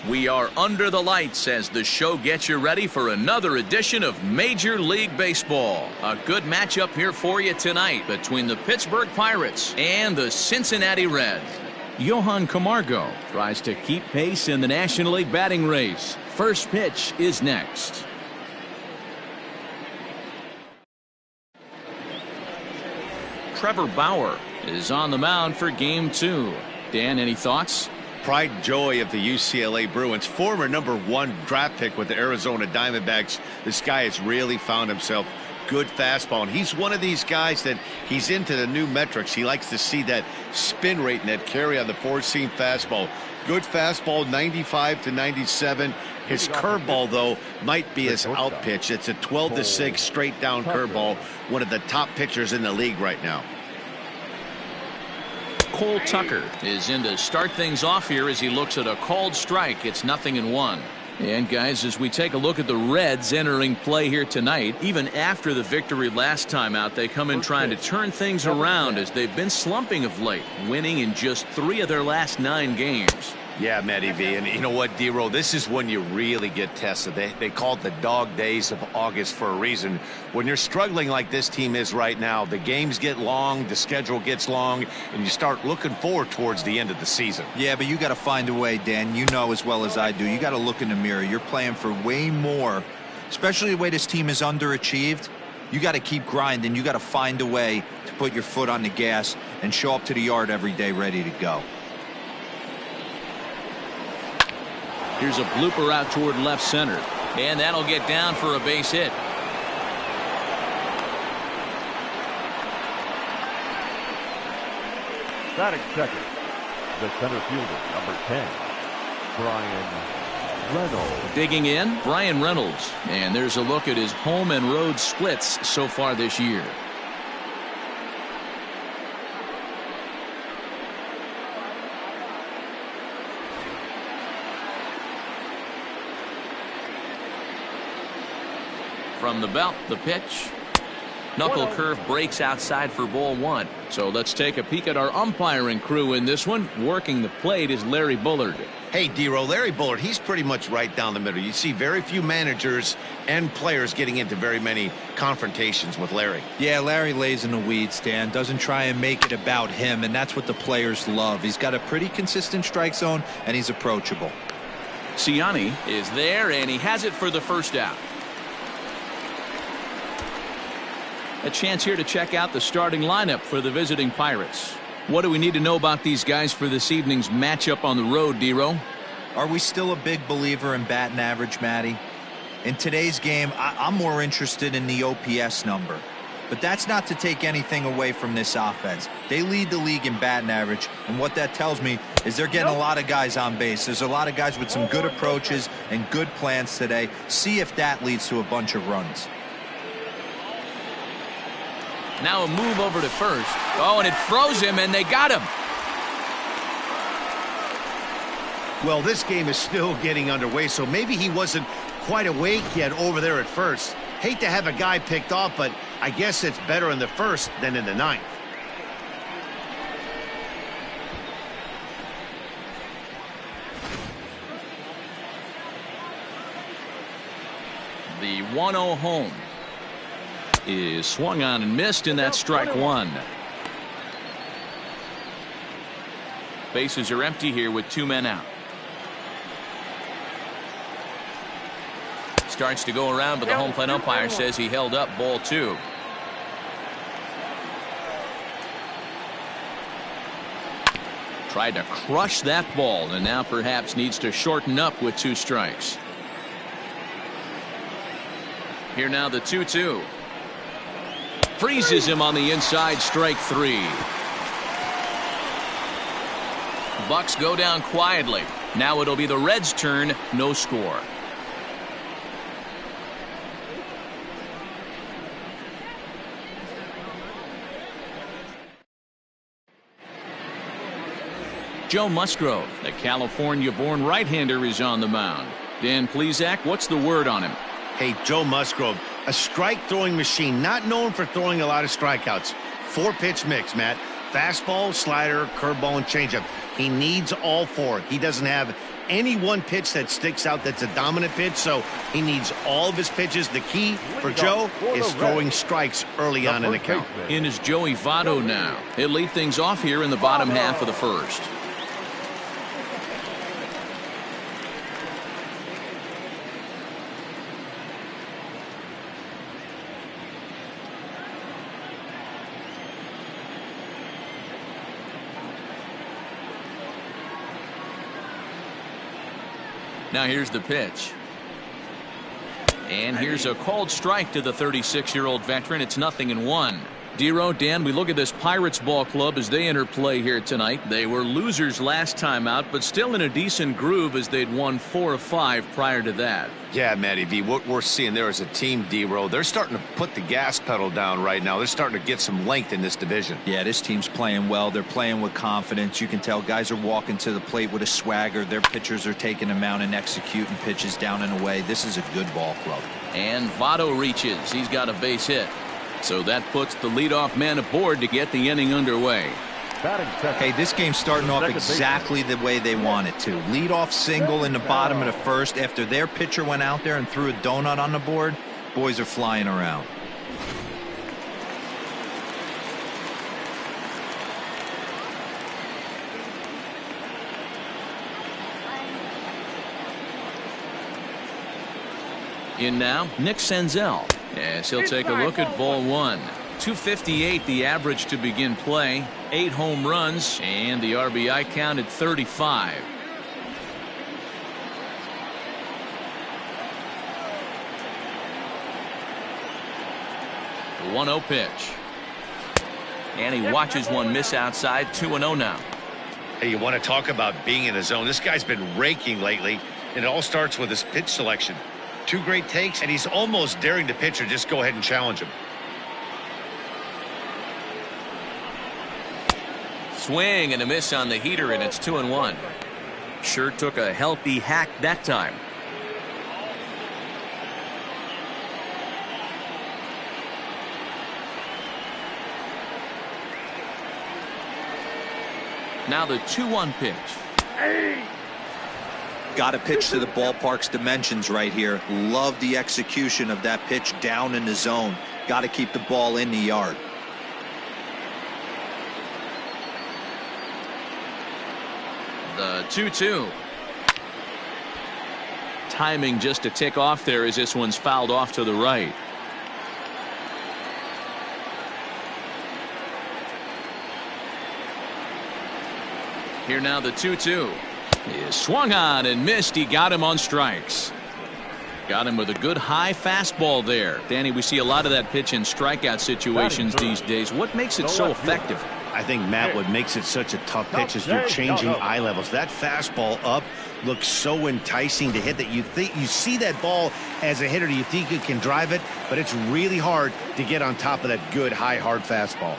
We are under the lights as the show gets you ready for another edition of Major League Baseball. A good matchup here for you tonight between the Pittsburgh Pirates and the Cincinnati Reds. Johan Camargo tries to keep pace in the National League batting race. First pitch is next. Trevor Bauer is on the mound for game 2. Dan, any thoughts? Pride and joy of the UCLA Bruins, former #1 draft pick with the Arizona Diamondbacks. This guy has really found himself good fastball, and he's one of these guys that he's into the new metrics. He likes to see that spin rate and that carry on the four-seam fastball. Good fastball, 95 to 97. His curveball, though, might be his out pitch. It's a 12-6 straight down curveball, one of the top pitchers in the league right now. Cole Tucker is in to start things off here as he looks at a called strike. It's 0-1. And guys, as we take a look at the Reds entering play here tonight, even after the victory last time out, they come in trying to turn things around as they've been slumping of late, winning in just 3 of their last 9 games. Yeah, Matty V, and you know what, D-Roll, this is when you really get tested. They call it the dog days of August for a reason. When you're struggling like this team is right now, the games get long, the schedule gets long, and you start looking forward towards the end of the season. Yeah, but you got to find a way, Dan. You know as well as I do. You got to look in the mirror. You're playing for way more, especially the way this team is underachieved. You got to keep grinding. You got to find a way to put your foot on the gas and show up to the yard every day ready to go. Here's a blooper out toward left center, and that'll get down for a base hit. Batting second, the center fielder, number 10, Brian Reynolds. Digging in, Brian Reynolds, and there's a look at his home and road splits so far this year. From the belt, the pitch. Knuckle curve breaks outside for ball 1. So let's take a peek at our umpiring crew in this one. Working the plate is Larry Bullard. Hey, D-Roll, Larry Bullard, he's pretty much right down the middle. You see very few managers and players getting into very many confrontations with Larry. Yeah, Larry lays in the weeds, Dan. Doesn't try and make it about him, and that's what the players love. He's got a pretty consistent strike zone, and he's approachable. Ciani is there, and he has it for the first out. A chance here to check out the starting lineup for the visiting Pirates. What do we need to know about these guys for this evening's matchup on the road, D-Roll? Are we still a big believer in batting average, Matty? In today's game, I'm more interested in the OPS number. But that's not to take anything away from this offense. They lead the league in batting average, and what that tells me is they're getting a lot of guys on base. There's a lot of guys with some good approaches and good plans today. See if that leads to a bunch of runs. Now a move over to first. Oh, and it froze him, and they got him. Well, this game is still getting underway, so maybe he wasn't quite awake yet over there at first. Hate to have a guy picked off, but I guess it's better in the first than in the 9th. The 1-0 home is swung on and missed, and that's strike 1. Bases are empty here with 2 men out. Starts to go around, but the home plate umpire says he held up ball 2. Tried to crush that ball, and now perhaps needs to shorten up with 2 strikes. Here now the 2-2. Freezes him on the inside, strike 3. Bucks go down quietly. Now it'll be the Reds' turn, no score. Joe Musgrove, the California-born right-hander, is on the mound. Dan Plesac, what's the word on him? Hey, Joe Musgrove, a strike-throwing machine, not known for throwing a lot of strikeouts. 4-pitch mix, Matt. Fastball, slider, curveball, and changeup. He needs all 4. He doesn't have any one pitch that sticks out that's a dominant pitch, so he needs all of his pitches. The key for Joe is throwing strikes early on in the count. In is Joey Votto now. He'll lead things off here in the bottom half of the first. Now here's the pitch. And here's a called strike to the 36-year-old veteran. It's 0-1. Dero, Dan, we look at this Pirates ball club as they enter play here tonight. They were losers last time out, but still in a decent groove as they'd won 4 of 5 prior to that. Yeah, Matty V, what we're seeing there is a team, Dero. They're starting to put the gas pedal down right now. They're starting to get some length in this division. Yeah, this team's playing well. They're playing with confidence. You can tell guys are walking to the plate with a swagger. Their pitchers are taking them out and executing pitches down and away. This is a good ball club. And Votto reaches. He's got a base hit. So that puts the leadoff man aboard to get the inning underway. Hey, this game's starting off exactly the way they want it to. Leadoff single in the bottom of the first after their pitcher went out there and threw a donut on the board. Boys are flying around. In now, Nick Senzel. Yes, he'll take a look at ball one. 258 the average to begin play. 8 home runs and the RBI count at 35. The 1-0 pitch. And he watches one miss outside. 2-0 now. Hey, you want to talk about being in the zone? This guy's been raking lately, and it all starts with his pitch selection. 2 great takes, and he's almost daring the pitcher just go ahead and challenge him. Swing and a miss on the heater, and it's 2-1. Sure took a healthy hack that time. Now the 2-1 pitch. Got to pitch to the ballpark's dimensions right here. Love the execution of that pitch down in the zone. Got to keep the ball in the yard. The 2-2. Timing just a tick off there as this one's fouled off to the right. Here now the 2-2. He swung on and missed. He got him on strikes. Got him with a good high fastball there. Danny, we see a lot of that pitch in strikeout situations these days. What makes it so effective? I think, Matt, what makes it such a tough pitch is you're changing eye levels. That fastball up looks so enticing to hit that you see that ball as a hitter. You think you can drive it, but it's really hard to get on top of that good high hard fastball.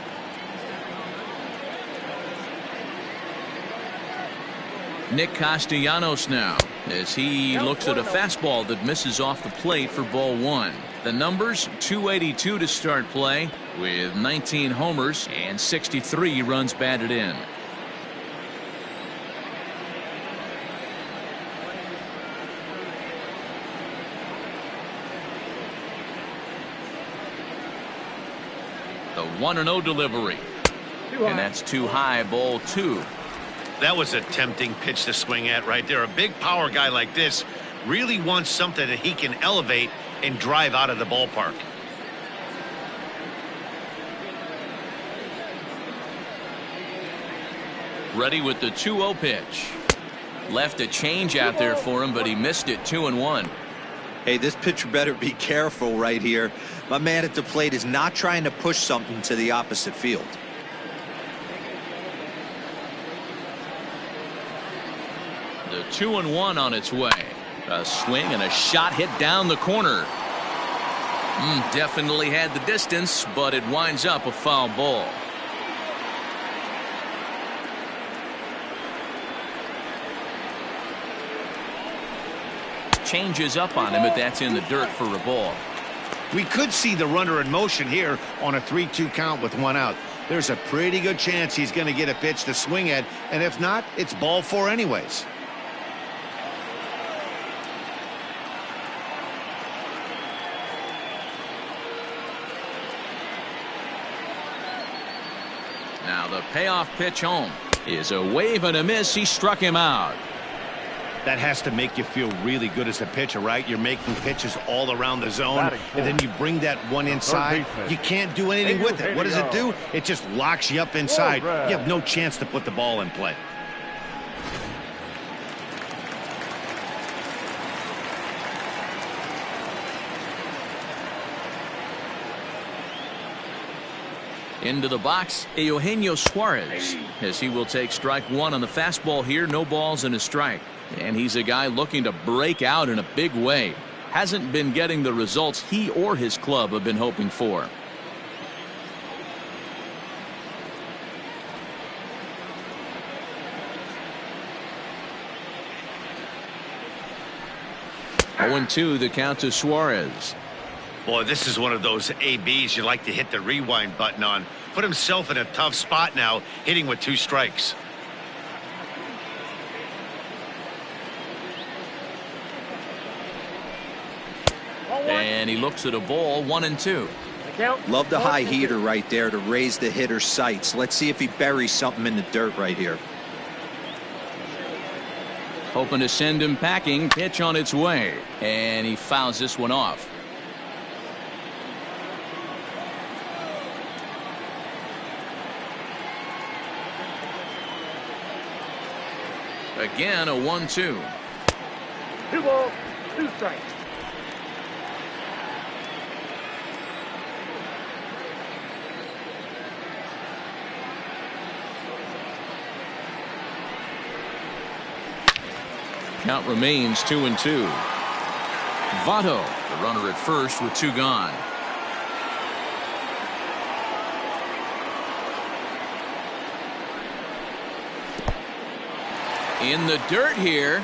Nick Castellanos now as he looks at a fastball that misses off the plate for ball one. The numbers 282 to start play with 19 homers and 63 runs batted in. The 1-0 delivery, and that's too high, ball 2. That was a tempting pitch to swing at right there. A big power guy like this really wants something that he can elevate and drive out of the ballpark. Ready with the 2-0 pitch. Left a change out there for him, but he missed it. 2-1. Hey, this pitcher better be careful right here. My man at the plate is not trying to push something to the opposite field. The 2-1 on its way. A swing and a shot hit down the corner. Definitely had the distance, but it winds up a foul ball. Changes up on him, but that's in the dirt for a ball. We could see the runner in motion here on a 3-2 count with 1 out. There's a pretty good chance he's going to get a pitch to swing at, and if not, it's ball 4 anyways. Now the payoff pitch home is a wave and a miss. He struck him out. That has to make you feel really good as a pitcher, right? You're making pitches all around the zone, and then you bring that one inside. You can't do anything with it. What does it do? It just locks you up inside. You have no chance to put the ball in play. Into the box, Eugenio Suarez, as he will take strike one on the fastball here. No balls and a strike. And he's a guy looking to break out in a big way. Hasn't been getting the results he or his club have been hoping for. Oh, 0-2 the count to Suarez. Boy, this is one of those ABs you like to hit the rewind button on. Put himself in a tough spot now, hitting with 2 strikes. And he looks at a ball. 1-2. Love the high heater right there to raise the hitter's sights. Let's see if he buries something in the dirt right here. Hoping to send him packing. Pitch on its way. And he fouls this one off. Again, a 1-2. 2 balls, 2 strikes. Count remains 2-2. Votto, the runner at first with 2 gone. In the dirt here.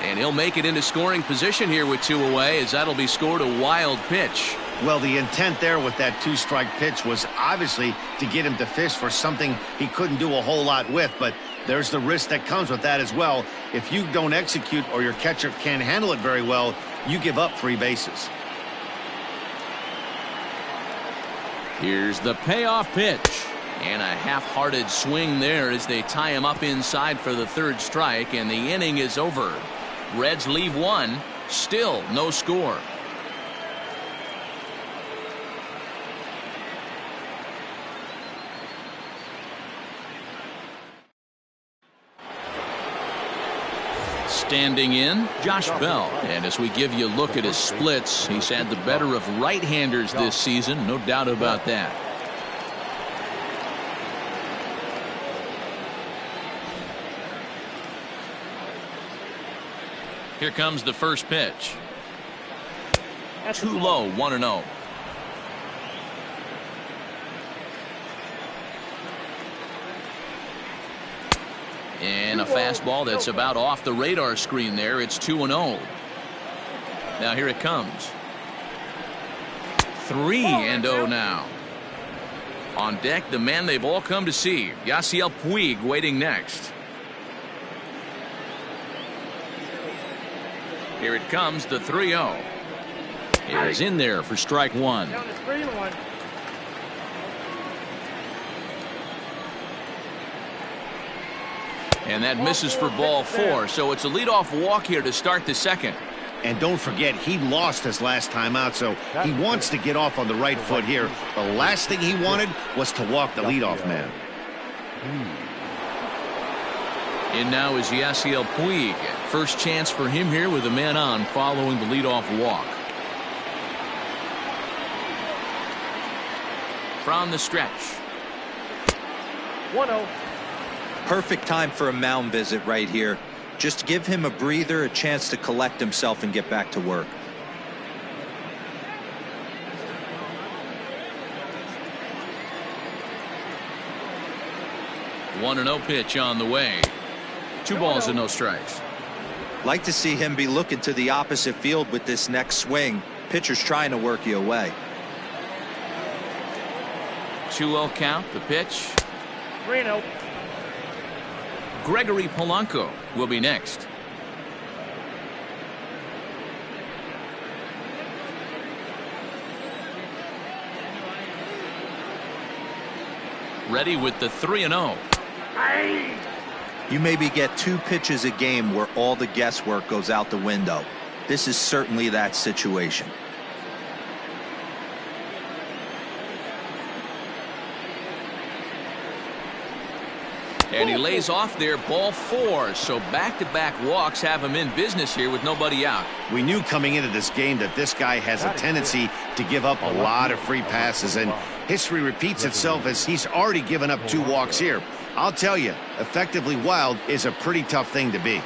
And he'll make it into scoring position here with 2 away, as that'll be scored a wild pitch. Well, the intent there with that 2-strike pitch was obviously to get him to fish for something he couldn't do a whole lot with, but there's the risk that comes with that as well. If you don't execute or your catcher can't handle it very well, you give up free bases. Here's the payoff pitch. And a half-hearted swing there as they tie him up inside for the 3rd strike, and the inning is over. Reds leave 1, still no score. Standing in, Josh Bell. And as we give you a look at his splits, he's had the better of right-handers this season, no doubt about that. Here comes the first pitch. Too low, 1-0. And a fastball that's about off the radar screen there. It's 2-0. Now here it comes. 3-0 now. On deck, the man they've all come to see, Yasiel Puig, waiting next. Here it comes, the 3-0. It is in there for strike 1. Down to 3-1. And that misses for ball 4, so it's a leadoff walk here to start the 2nd. And don't forget, he lost his last time out, so he wants to get off on the right foot here. The last thing he wanted was to walk the leadoff man. In now is Yasiel Puig. First chance for him here with a man on following the leadoff walk. From the stretch. 1-0. Perfect time for a mound visit right here. Just give him a breather, a chance to collect himself and get back to work. One 1-0 pitch on the way. 2 balls and no strikes. Like to see him be looking to the opposite field with this next swing. Pitcher's trying to work you away. 2-0 count. The pitch. 3-0. Gregory Polanco will be next. ready with the 3-0. You maybe get 2 pitches a game where all the guesswork goes out the window. This is certainly that situation. And he lays off there, ball 4. So back-to-back walks have him in business here with nobody out. We knew coming into this game that this guy has a tendency to give up a lot of free passes, and history repeats itself as he's already given up 2 walks here. I'll tell you, effectively wild is a pretty tough thing to be.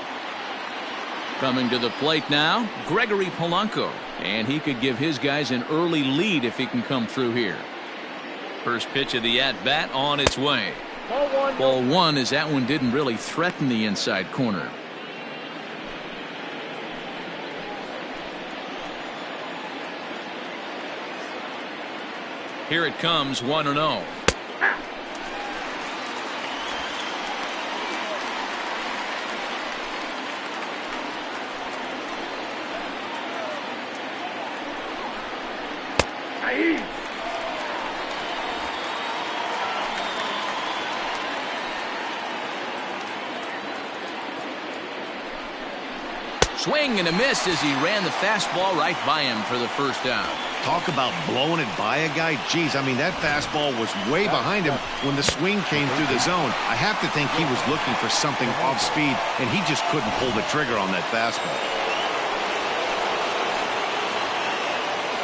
Coming to the plate now, Gregory Polanco. And he could give his guys an early lead if he can come through here. First pitch of the at-bat on its way. Ball 1, as that one didn't really threaten the inside corner. Here it comes, 1-0. Swing and a miss as he ran the fastball right by him for the first out. Talk about blowing it by a guy. Geez, I mean, that fastball was way behind him when the swing came through the zone. I have to think he was looking for something off speed, and he just couldn't pull the trigger on that fastball.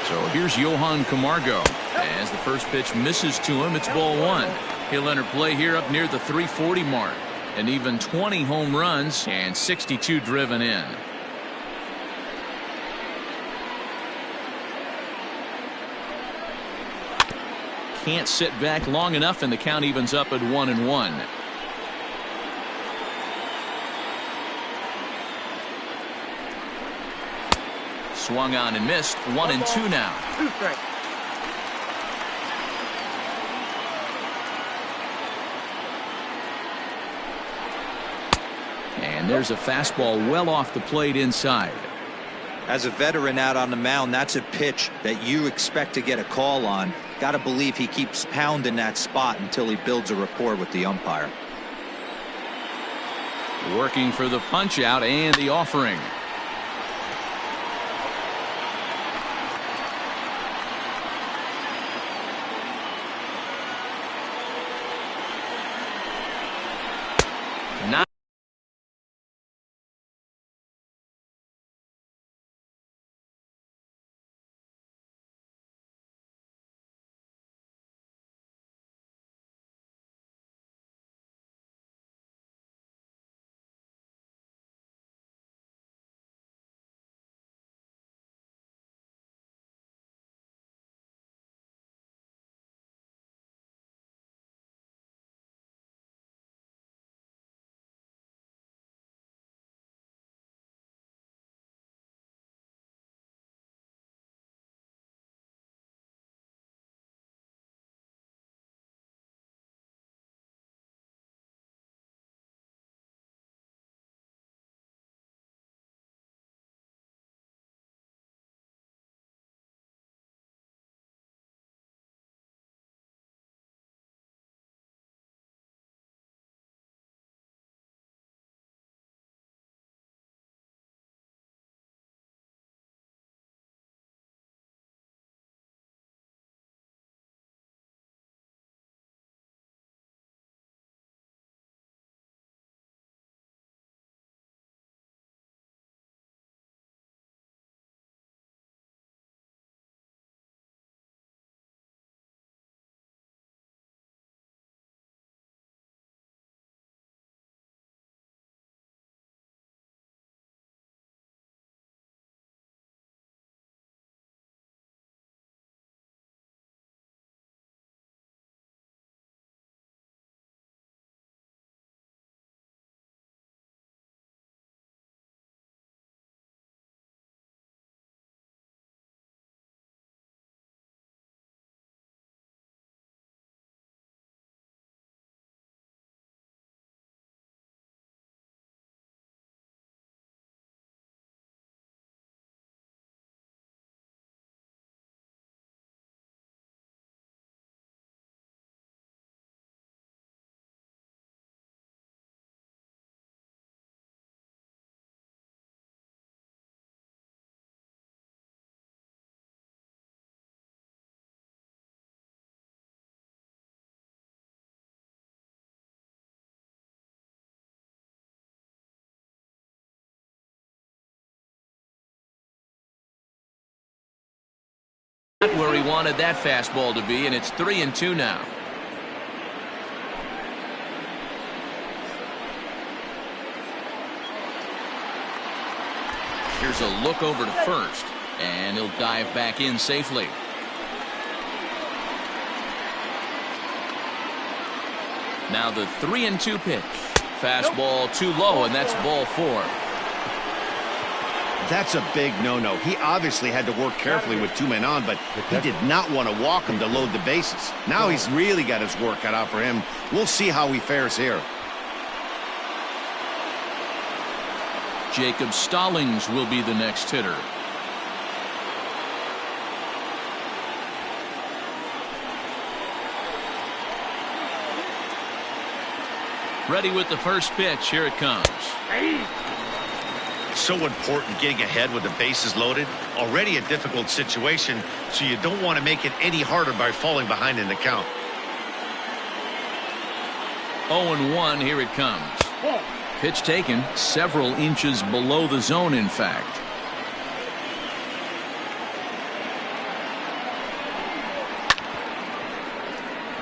So here's Johan Camargo. As the first pitch misses to him, it's ball 1. He'll enter play here up near the 340 mark. And even 20 home runs and 62 driven in. Can't sit back long enough, and the count evens up at 1-1. Swung on and missed. 1-2 now. 2 strikes. And there's a fastball well off the plate inside. As a veteran out on the mound, that's a pitch that you expect to get a call on. Got to believe he keeps pounding that spot until he builds a rapport with the umpire. Working for the punch out and the offering. Not where he wanted that fastball to be, and it's 3-2 now. Here's a look over to first, and he'll dive back in safely. Now the 3-2 pitch. Fastball too low, and that's ball 4. That's a big no-no. He obviously had to work carefully with 2 men on, but he did not want to walk him to load the bases. Now he's really got his work cut out for him. We'll see how he fares here. Jacob Stallings will be the next hitter. Ready with the first pitch. Here it comes. So important getting ahead with the bases loaded. Already a difficult situation, so you don't want to make it any harder by falling behind in the count. 0-1. Here it comes. Pitch taken several inches below the zone, in fact.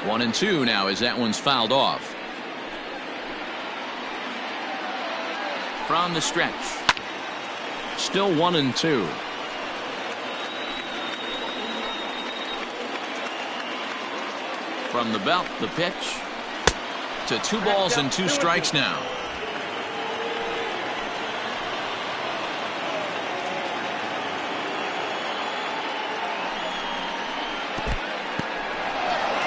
One and two now as that one's fouled off. From the stretch. Still 1-2. From the belt, the pitch. To 2 balls and 2 strikes now.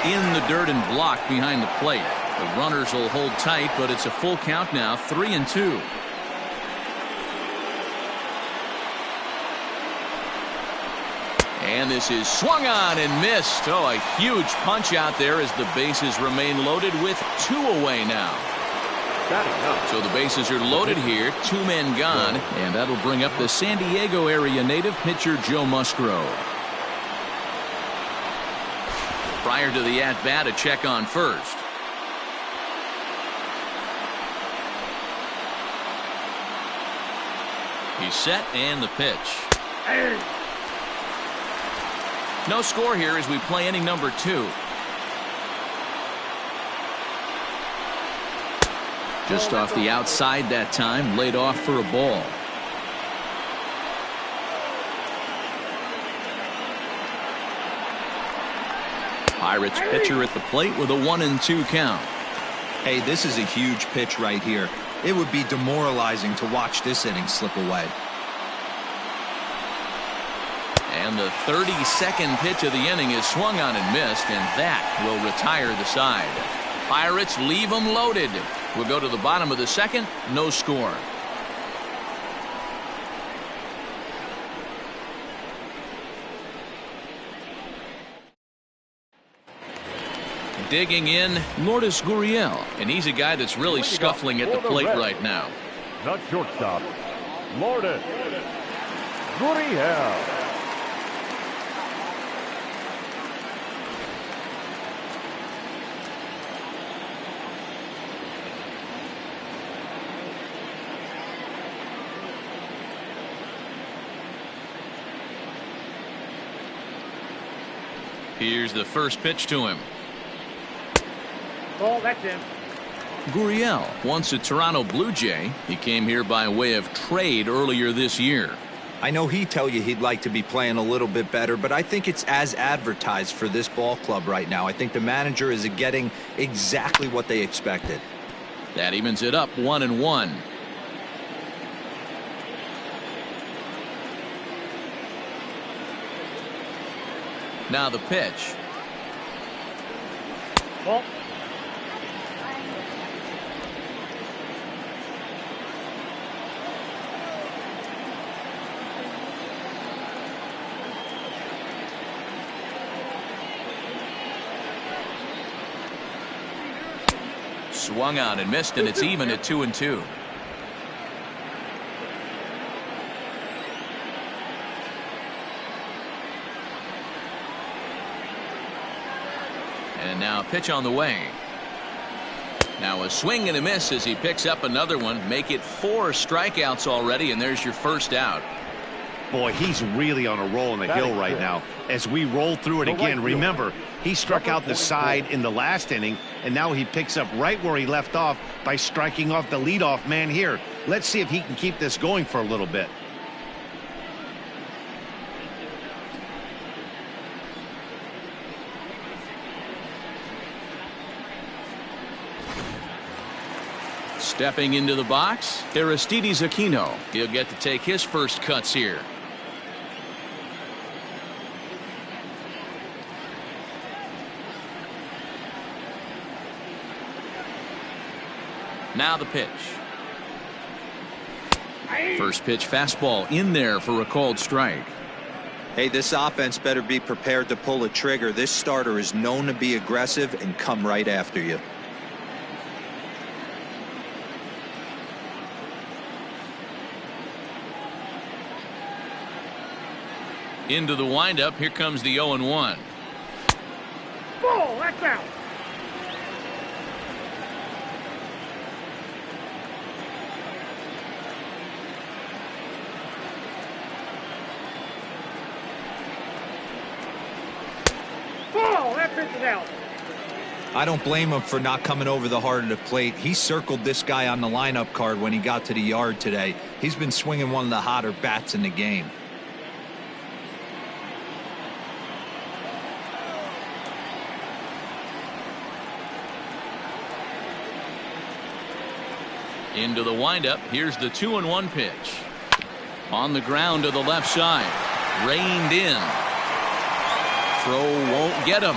In the dirt and blocked behind the plate. The runners will hold tight, but it's a full count now, 3-2. And this is swung on and missed. Oh, a huge punch out there as the bases remain loaded with 2 away now. So the bases are loaded here, 2 men gone, and that'll bring up the San Diego area native pitcher Joe Musgrove. Prior to the at-bat, a check on first. He's set, and the pitch. No score here as we play inning number 2. Just off the outside that time, laid off for a ball. Pirates pitcher at the plate with a 1-2 count. Hey, this is a huge pitch right here. It would be demoralizing to watch this inning slip away. And the 32nd pitch of the inning is swung on and missed, and that will retire the side. Pirates leave them loaded. We'll go to the bottom of the second. No score. Digging in, Lourdes Gurriel, and he's a guy that's really scuffling at the plate right now. The shortstop, Lourdes Gurriel. Here's the first pitch to him. Oh, that's him. Gurriel, once a Toronto Blue Jay, he came here by way of trade earlier this year. I know he'd tell you he'd like to be playing a little bit better, but I think it's as advertised for this ball club right now. I think the manager is getting exactly what they expected. That evens it up 1-1. Now the pitch. Ball. Swung on and missed, and it's even at 2-2. And now a pitch on the way. Now a swing and a miss as he picks up another one. Make it 4 strikeouts already, and there's your first out. Boy, he's really on a roll in the hill right now. As we roll through it again, remember, he struck out the side in the last inning, and now he picks up right where he left off by striking off the leadoff man here. Let's see if he can keep this going for a little bit. Stepping into the box, Aristides Aquino. He'll get to take his first cuts here. Now the pitch. First pitch fastball in there for a called strike. Hey, this offense better be prepared to pull a trigger. This starter is known to be aggressive and come right after you. Into the windup, here comes the 0-1. Ball, that's out. Ball, that pitch is out. I don't blame him for not coming over the heart of the plate. He circled this guy on the lineup card when he got to the yard today. He's been swinging one of the hotter bats in the game. Into the windup, here's the 2-1 pitch. On the ground to the left side. Reined in. Throw won't get him.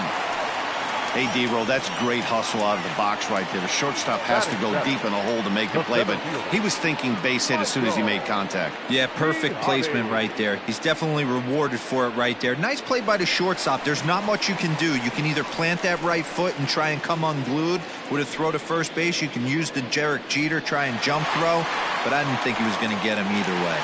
Hey, D-Roll, that's great hustle out of the box right there. The shortstop has to go deep in the hole to make the play, but he was thinking base hit as soon as he made contact. Yeah, perfect placement right there. He's definitely rewarded for it right there. Nice play by the shortstop. There's not much you can do. You can either plant that right foot and try and come unglued with a throw to first base. You can use the Derek Jeter, try and jump throw, but I didn't think he was going to get him either way.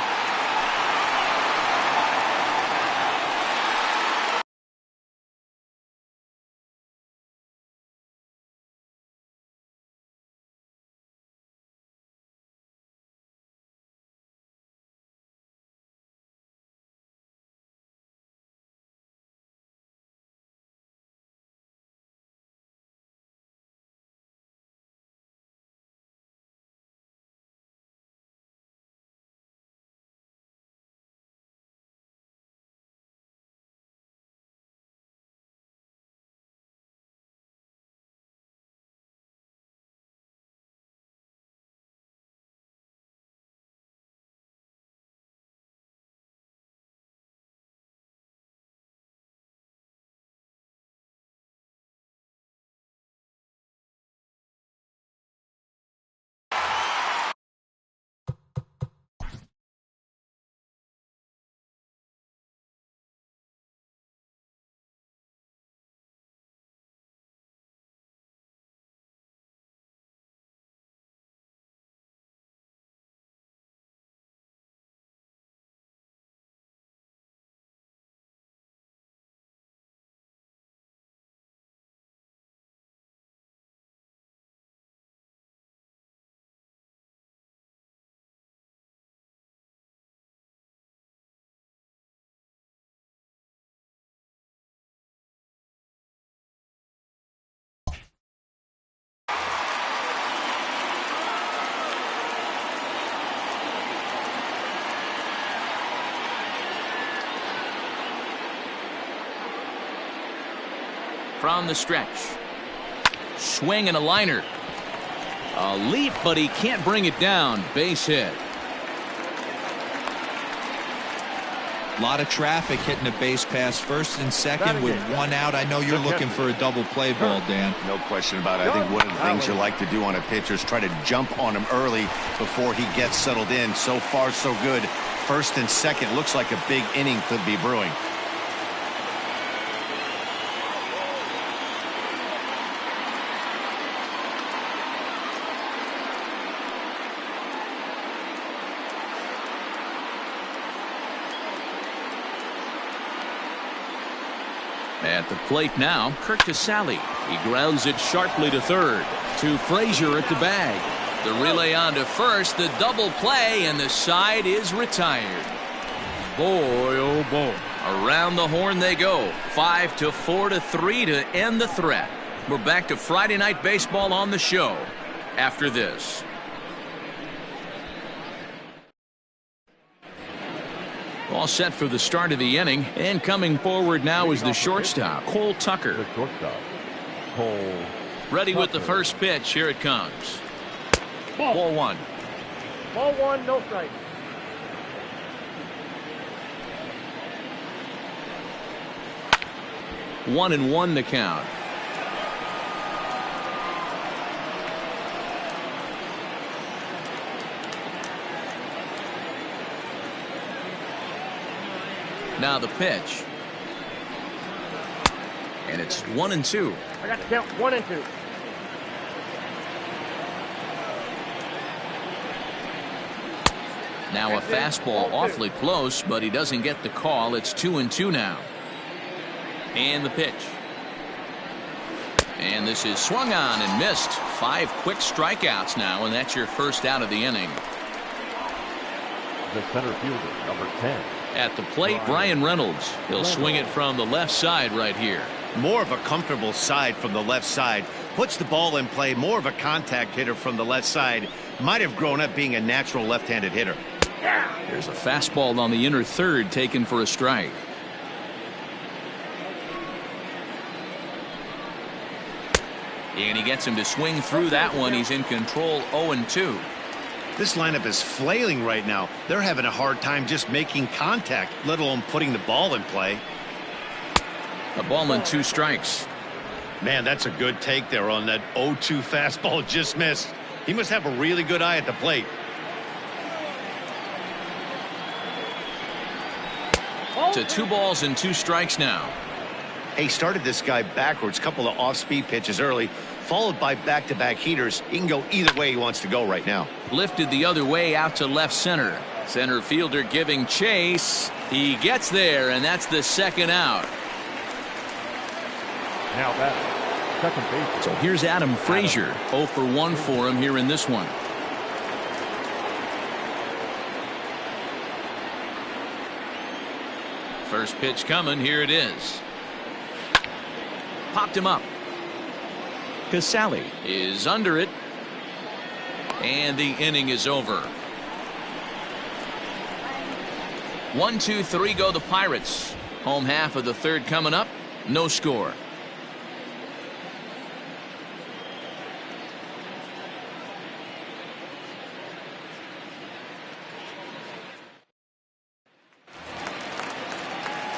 From the stretch. Swing and a liner. A leap, but he can't bring it down. Base hit. A lot of traffic hitting the base pass first and second with one out. I know you're looking for a double play ball, Dan. No question about it. I think one of the things you like to do on a pitcher is try to jump on him early before he gets settled in. So far, so good. First and second, looks like a big inning could be brewing. At the plate now, Kirk Casale. He grounds it sharply to third. To Frazier at the bag. The relay on to first, the double play, and the side is retired. Boy, oh boy. Around the horn they go. 5-4 to 3 to end the threat. We're back to Friday Night Baseball on the show after this. All set for the start of the inning, and coming forward now is the shortstop, Cole Tucker. The shortstop, Cole. Ready with the first pitch. Here it comes. Ball one. Ball one, no strike. One and one to count. Now the pitch. And it's 1-2. I got to count 1 and 2. Now a fastball awfully close, but he doesn't get the call. It's 2-2 now. And the pitch. And this is swung on and missed. 5 quick strikeouts now, and that's your first out of the inning. The center fielder, number 10. At the plate, Brian Reynolds. He'll swing it from the left side right here. More of a comfortable side from the left side. Puts the ball in play. More of a contact hitter from the left side. Might have grown up being a natural left-handed hitter. There's a fastball on the inner third taken for a strike. And he gets him to swing through that one. He's in control. 0-2. This lineup is flailing right now. They're having a hard time just making contact, let alone putting the ball in play. A ball and 2 strikes. Man, that's a good take there on that 0-2 fastball just missed. He must have a really good eye at the plate. To 2 balls and 2 strikes now. He started this guy backwards, couple of off-speed pitches early, followed by back-to-back heaters. He can go either way he wants to go right now. Lifted the other way out to left center. Center fielder giving chase. He gets there, and that's the second out. Now batting, second base. So here's Adam Frazier. 0 for 1 for him here in this one. First pitch coming. Here it is. Popped him up. Casali is under it. And the inning is over. 1, 2, 3 go the Pirates. Home half of the third coming up. No score.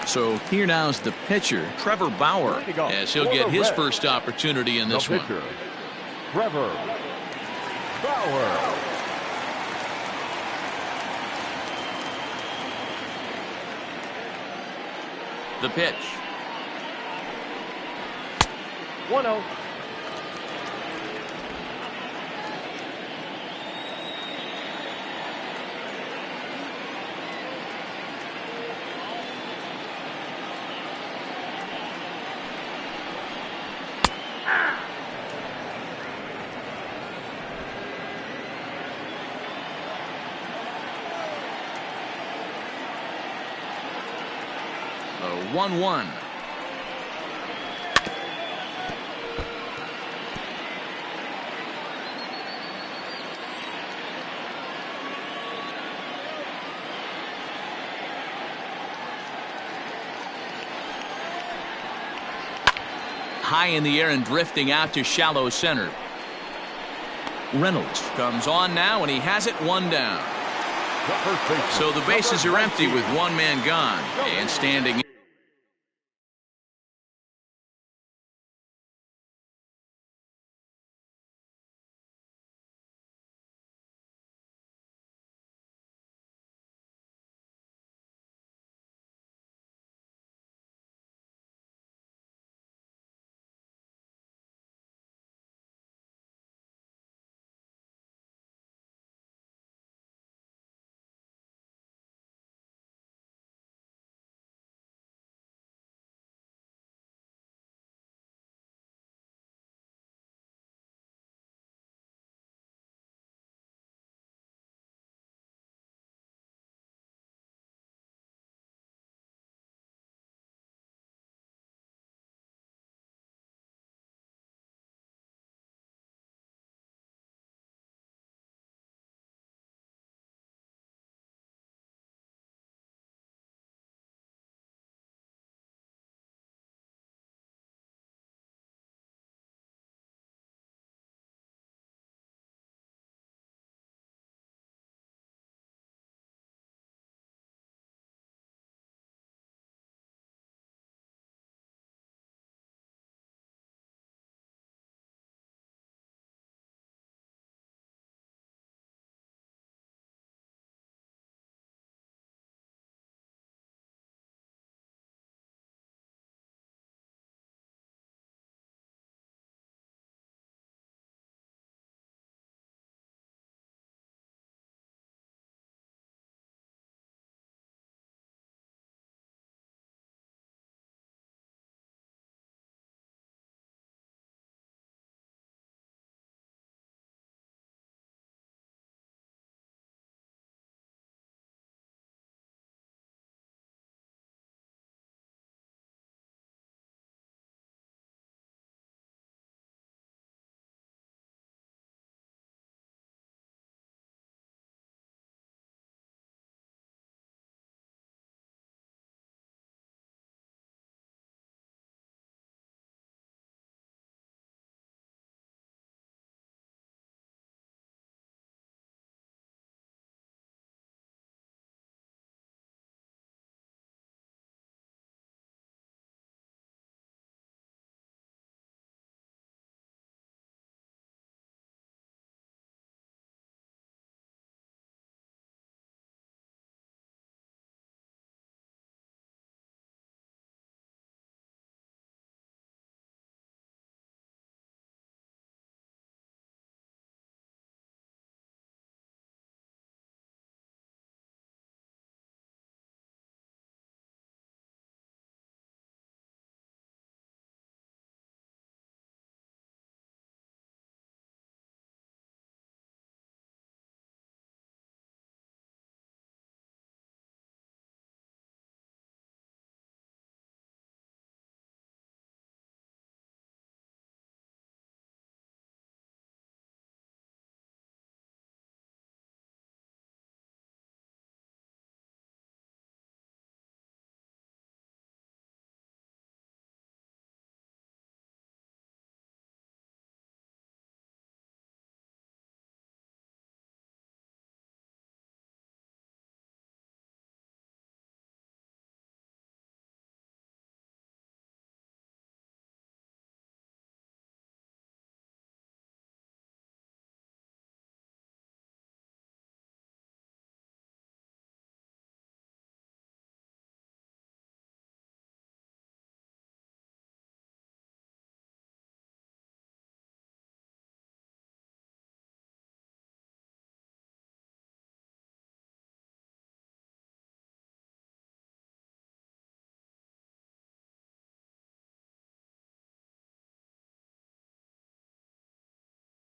So here now is the pitcher, Trevor Bauer, as he'll get his first opportunity in this one. Trevor Bauer. The pitch. 1-0. A 1-1. High in the air and drifting out to shallow center. Reynolds comes on now, and he has it 1 down. So the bases are empty with 1 man gone, and standing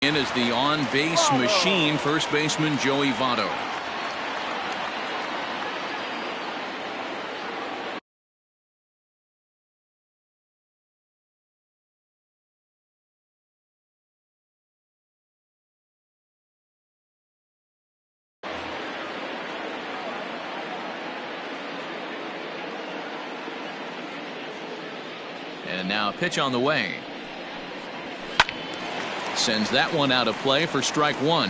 In is the on-base machine, first baseman Joey Votto. And now a pitch on the way. Sends that one out of play for strike one.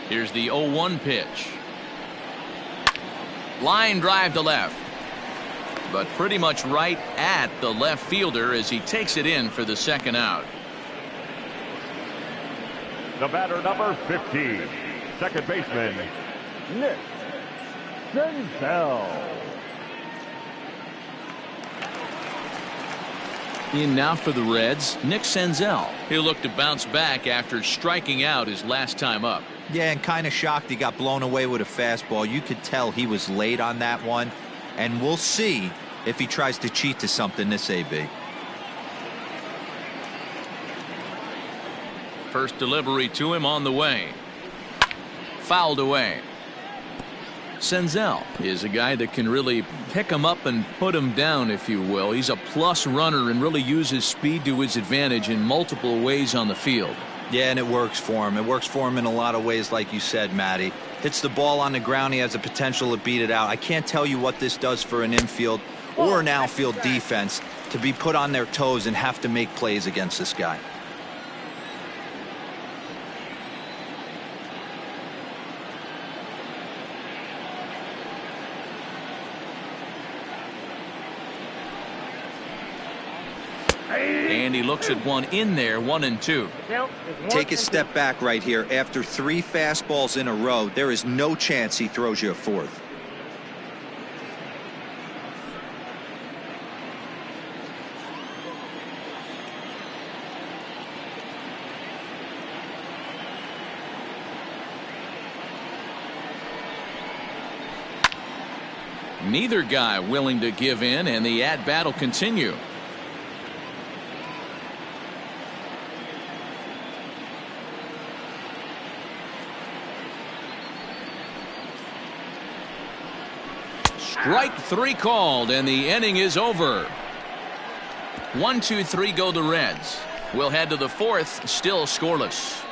Here's the 0-1 pitch. Line drive to left. But pretty much right at the left fielder as he takes it in for the second out. The batter, number 50, second baseman, Nick Senzel. In now for the Reds, Nick Senzel. He'll look to bounce back after striking out his last time up. Yeah, and kind of shocked he got blown away with a fastball. You could tell he was late on that one, and we'll see if he tries to cheat to something this AB. First delivery to him on the way. Fouled away. Senzel is a guy that can really pick him up and put him down, if you will. He's a plus runner and really uses speed to his advantage in multiple ways on the field. Yeah, and it works for him. It works for him in a lot of ways, like you said, Matty. Hits the ball on the ground. He has the potential to beat it out. I can't tell you what this does for an infield or an outfield defense to be put on their toes and have to make plays against this guy. And he looks at one in there, 1-2. Take a step back right here. After 3 fastballs in a row, there is no chance he throws you a fourth. Neither guy willing to give in, and the at-bat will continue. Strike 3 called, and the inning is over. 1-2-3 go the Reds. We'll head to the 4th, still scoreless.